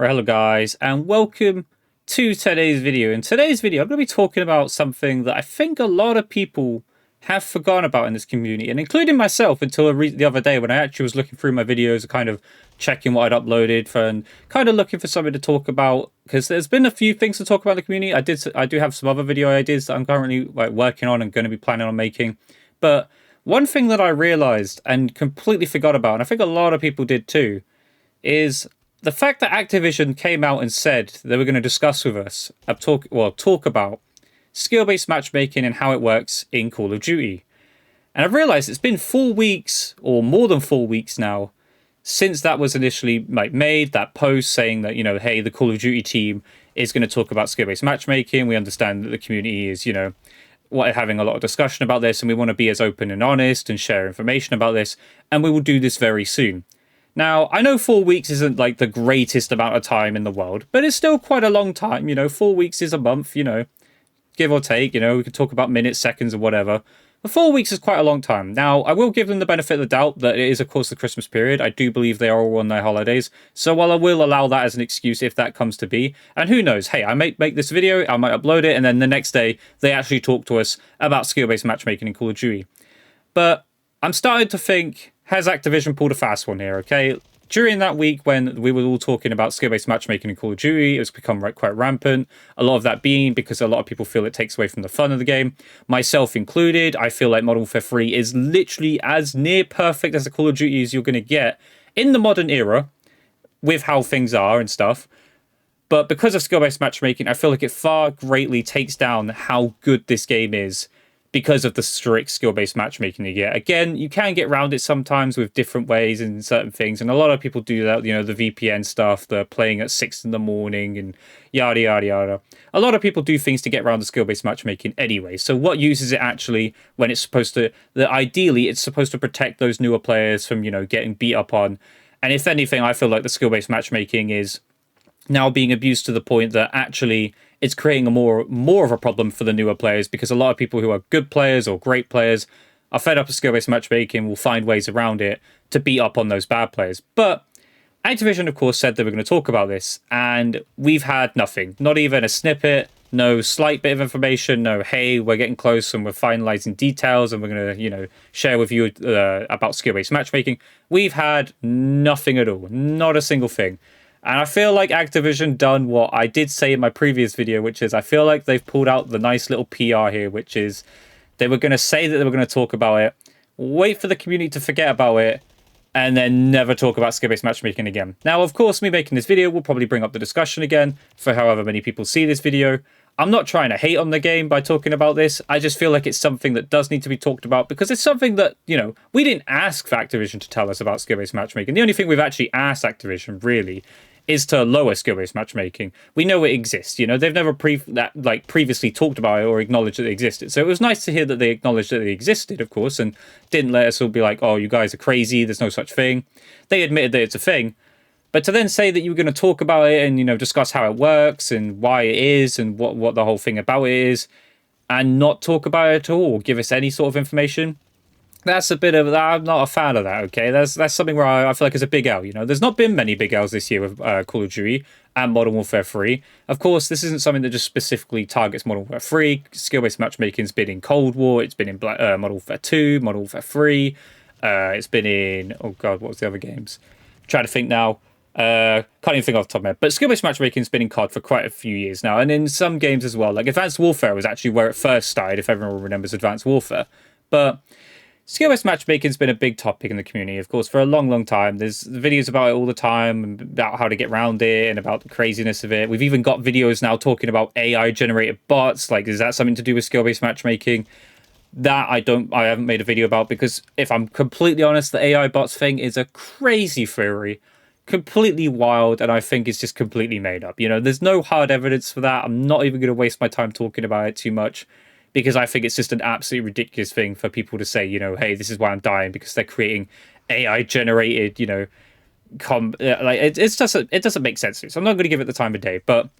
Right, hello guys, and welcome to today's video. In today's video, I'm going to be talking about something that I think a lot of people have forgotten about in this community, and including myself until the other day when I actually was looking through my videos and kind of checking what I'd uploaded for, and kind of looking for something to talk about, because there's been a few things to talk about in the community. I do have some other video ideas that I'm currently working on and going to be planning on making, but one thing that I realized and completely forgot about, and I think a lot of people did too, is the fact that Activision came out and said they were going to discuss with us, talk about skill-based matchmaking and how it works in Call of Duty. And I've realized it's been 4 weeks or more than 4 weeks now since that was initially made, that post saying that, hey, the Call of Duty team is going to talk about skill-based matchmaking. We understand that the community is, having a lot of discussion about this, and we want to be as open and honest and share information about this, and we will do this very soon. Now, I know 4 weeks isn't like the greatest amount of time in the world, but it's still quite a long time. 4 weeks is a month, give or take. We can talk about minutes, seconds, or whatever. But 4 weeks is quite a long time. Now, I will give them the benefit of the doubt that it is, of course, the Christmas period. I do believe they are all on their holidays. So while I will allow that as an excuse if that comes to be, and who knows, hey, I might make this video, I might upload it, and then the next day they actually talk to us about skill-based matchmaking in Call of Duty. But I'm starting to think, has Activision pulled a fast one here, okay? During that week when we were all talking about skill-based matchmaking in Call of Duty, it's become quite rampant. A lot of that being because a lot of people feel it takes away from the fun of the game. Myself included, I feel like Modern Warfare 3 is literally as near perfect as a Call of Duty as you're going to get in the modern era with how things are and stuff. But because of skill-based matchmaking, I feel like it far greatly takes down how good this game is because of the strict skill-based matchmaking you get. Again, you can get around it sometimes with different ways and certain things, and a lot of people do that, the VPN stuff, the playing at 6 in the morning, and yada, yada, yada. A lot of people do things to get around the skill-based matchmaking anyway, so what use is it actually when it's supposed to, ideally, it's supposed to protect those newer players from, getting beat up on, and if anything, I feel like the skill-based matchmaking is now being abused to the point that actually it's creating a more of a problem for the newer players, because a lot of people who are good players or great players are fed up with skill-based matchmaking, will find ways around it to beat up on those bad players. But Activision, of course, said they were going to talk about this, and we've had nothing. Not even a snippet, no slight bit of information, no, hey, we're getting close and we're finalizing details and we're going to, share with you about skill-based matchmaking. We've had nothing at all, not a single thing. And I feel like Activision done what I did say in my previous video, which is I feel like they've pulled out the nice little PR here, which is they were going to say that they were going to talk about it, wait for the community to forget about it, and then never talk about skill-based matchmaking again. Now, of course, me making this video will probably bring up the discussion again for however many people see this video. I'm not trying to hate on the game by talking about this. I just feel like it's something that does need to be talked about, because it's something that, we didn't ask for Activision to tell us about skill-based matchmaking. The only thing we've actually asked Activision, really, is to lower skill-based matchmaking. We know it exists, they've never previously talked about it or acknowledged that it existed. So it was nice to hear that they acknowledged that it existed, of course, and didn't let us all be like, oh, you guys are crazy, there's no such thing. They admitted that it's a thing. But to then say that you were going to talk about it and, discuss how it works and why it is and what the whole thing about it is, and not talk about it at all, or give us any sort of information, that's a bit of that. I'm not a fan of that, okay? That's something where I feel like it's a big L, There's not been many big L's this year with Call of Duty and Modern Warfare 3. Of course, this isn't something that just specifically targets Modern Warfare 3. Skill-based matchmaking's been in Cold War, it's been in Modern Warfare 2, Modern Warfare 3, it's been in, oh god, what was the other games? I'm trying to think now. Can't even think off the top of my head. But skill-based matchmaking's been in COD for quite a few years now, and in some games as well. Like Advanced Warfare was actually where it first started, if everyone remembers Advanced Warfare. But skill-based matchmaking's been a big topic in the community, of course, for a long, long time. There's videos about it all the time, about how to get around it and about the craziness of it. We've even got videos now talking about AI-generated bots. Like, is that something to do with skill-based matchmaking? That I haven't made a video about, because if I'm completely honest, the AI bots thing is a crazy theory. Completely wild, and I think it's just completely made up. There's no hard evidence for that. I'm not even going to waste my time talking about it too much, because I think it's just an absolutely ridiculous thing for people to say, hey, this is why I'm dying, because they're creating AI generated, it doesn't make sense to me. So I'm not going to give it the time of day, but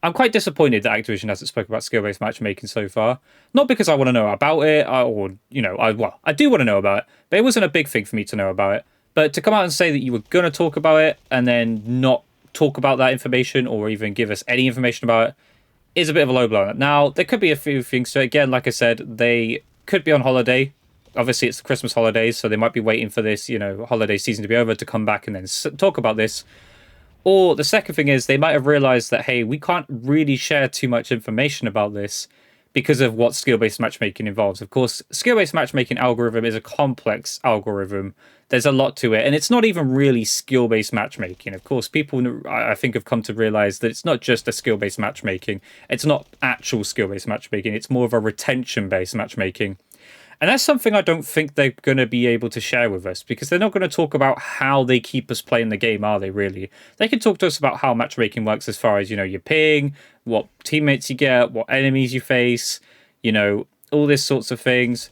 I'm quite disappointed that Activision hasn't spoken about skill-based matchmaking so far. Not because I want to know about it, I do want to know about it, but it wasn't a big thing for me to know about it. But to come out and say that you were going to talk about it and then not talk about that information or even give us any information about it is a bit of a low blow. Now, there could be a few things to it. Again, like I said, they could be on holiday. Obviously, it's the Christmas holidays, so they might be waiting for this, holiday season to be over to come back and then talk about this. Or the second thing is they might have realized that, hey, we can't really share too much information about this because of what skill-based matchmaking involves. Of course, skill-based matchmaking algorithm is a complex algorithm. There's a lot to it, and it's not even really skill-based matchmaking. Of course, people, I think, have come to realize that it's not just a skill-based matchmaking. It's not actual skill-based matchmaking. It's more of a retention-based matchmaking. And that's something I don't think they're going to be able to share with us, because they're not going to talk about how they keep us playing the game, are they, really? They can talk to us about how matchmaking works as far as, your ping, what teammates you get, what enemies you face, all these sorts of things.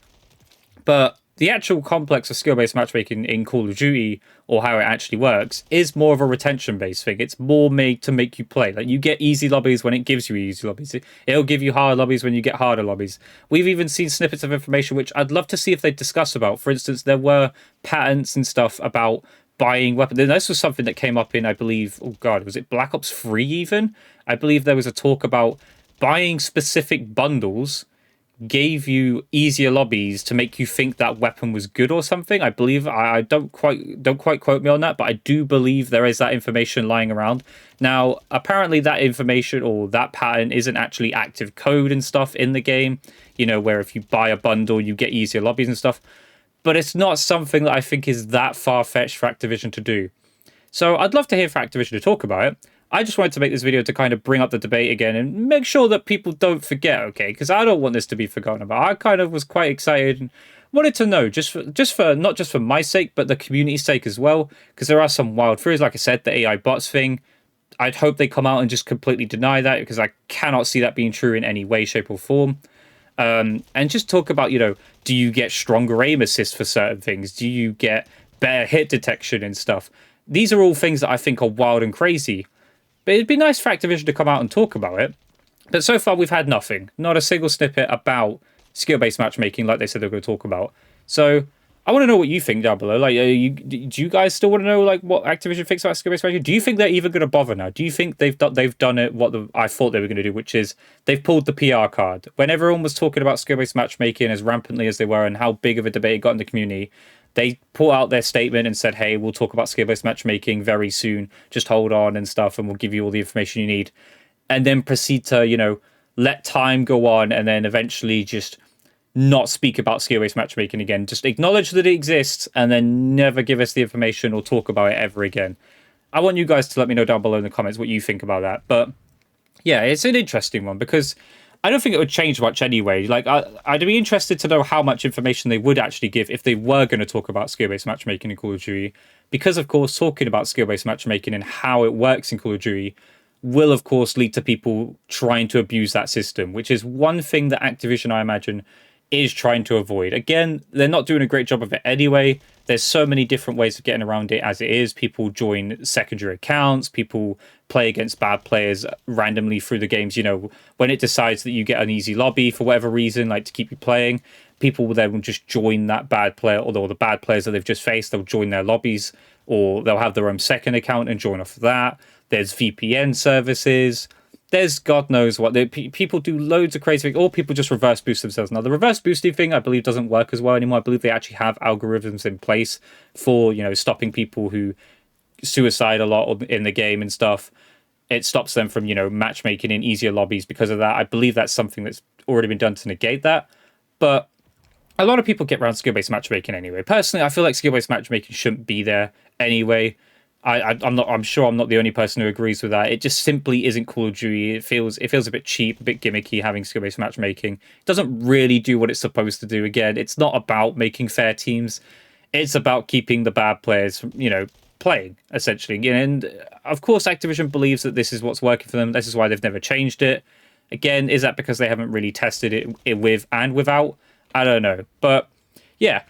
But the actual complex of skill-based matchmaking in Call of Duty, or how it actually works, is more of a retention-based thing. It's more made to make you play. Like, you get easy lobbies when it gives you easy lobbies. It'll give you hard lobbies when you get harder lobbies. We've even seen snippets of information which I'd love to see if they discuss about. For instance, there were patents and stuff about buying weapons. This was something that came up in, I believe, was it Black Ops 3 even? I believe there was a talk about buying specific bundles gave you easier lobbies to make you think that weapon was good or something. I believe, I don't quite quote me on that, but I do believe there is that information lying around. Now, apparently that information or that pattern isn't actually active code and stuff in the game, where if you buy a bundle, you get easier lobbies and stuff. But it's not something that I think is that far-fetched for Activision to do. So I'd love to hear from Activision to talk about it. I just wanted to make this video to kind of bring up the debate again and make sure that people don't forget, okay? Because I don't want this to be forgotten about. I kind of was quite excited and wanted to know, just for not just for my sake, but the community's sake as well. Because there are some wild theories, like I said, the AI bots thing. I'd hope they come out and just completely deny that, because I cannot see that being true in any way, shape, or form. And just talk about, do you get stronger aim assist for certain things? Do you get better hit detection and stuff? These are all things that I think are wild and crazy. But it'd be nice for Activision to come out and talk about it. But so far, we've had nothing. Not a single snippet about skill-based matchmaking like they said they were going to talk about. So I want to know what you think down below. Like, do you guys still want to know what Activision thinks about skill-based matchmaking? Do you think they're even going to bother now? Do you think they've done it I thought they were going to do, which is they've pulled the PR card? When everyone was talking about skill-based matchmaking as rampantly as they were and how big of a debate it got in the community, they put out their statement and said, hey, we'll talk about skill-based matchmaking very soon. Just hold on and stuff, and we'll give you all the information you need. And then proceed to, let time go on and then eventually just not speak about skill-based matchmaking again. Just acknowledge that it exists and then never give us the information or talk about it ever again. I want you guys to let me know down below in the comments what you think about that. But yeah, it's an interesting one because I don't think it would change much anyway. Like, I'd be interested to know how much information they would actually give if they were going to talk about skill-based matchmaking in Call of Duty. Because, of course, talking about skill-based matchmaking and how it works in Call of Duty will, of course, lead to people trying to abuse that system, which is one thing that Activision, I imagine, is trying to avoid. Again, they're not doing a great job of it anyway. There's so many different ways of getting around it as it is. People join secondary accounts. People play against bad players randomly through the games. When it decides that you get an easy lobby for whatever reason, like to keep you playing, people will then just join that bad player, or the bad players that they've just faced, they'll join their lobbies, or they'll have their own second account and join off of that. There's VPN services. There's God knows what. People do loads of crazy things, or people just reverse boost themselves. Now, the reverse boosting thing, I believe, doesn't work as well anymore. I believe they actually have algorithms in place for, stopping people who suicide a lot in the game and stuff. It stops them from, matchmaking in easier lobbies because of that. I believe that's something that's already been done to negate that. But a lot of people get around skill-based matchmaking anyway. Personally, I feel like skill-based matchmaking shouldn't be there anyway. I'm sure I'm not the only person who agrees with that. It just simply isn't Call of Duty. It feels a bit cheap, a bit gimmicky having skill-based matchmaking. It doesn't really do what it's supposed to do. Again, it's not about making fair teams. It's about keeping the bad players from, playing, essentially. And of course, Activision believes that this is what's working for them. This is why they've never changed it. Again, is that because they haven't really tested it with and without? I don't know. But yeah.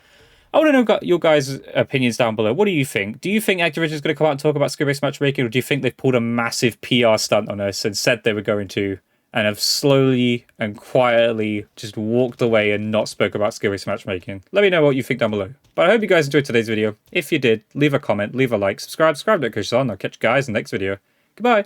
I want to know your guys' opinions down below. What do you think? Do you think Activision is going to come out and talk about skill-based matchmaking, or do you think they've pulled a massive PR stunt on us and said they were going to, and have slowly and quietly just walked away and not spoke about skill-based matchmaking? Let me know what you think down below. But I hope you guys enjoyed today's video. If you did, leave a comment, leave a like, subscribe to Coach On. I'll catch you guys in the next video. Goodbye.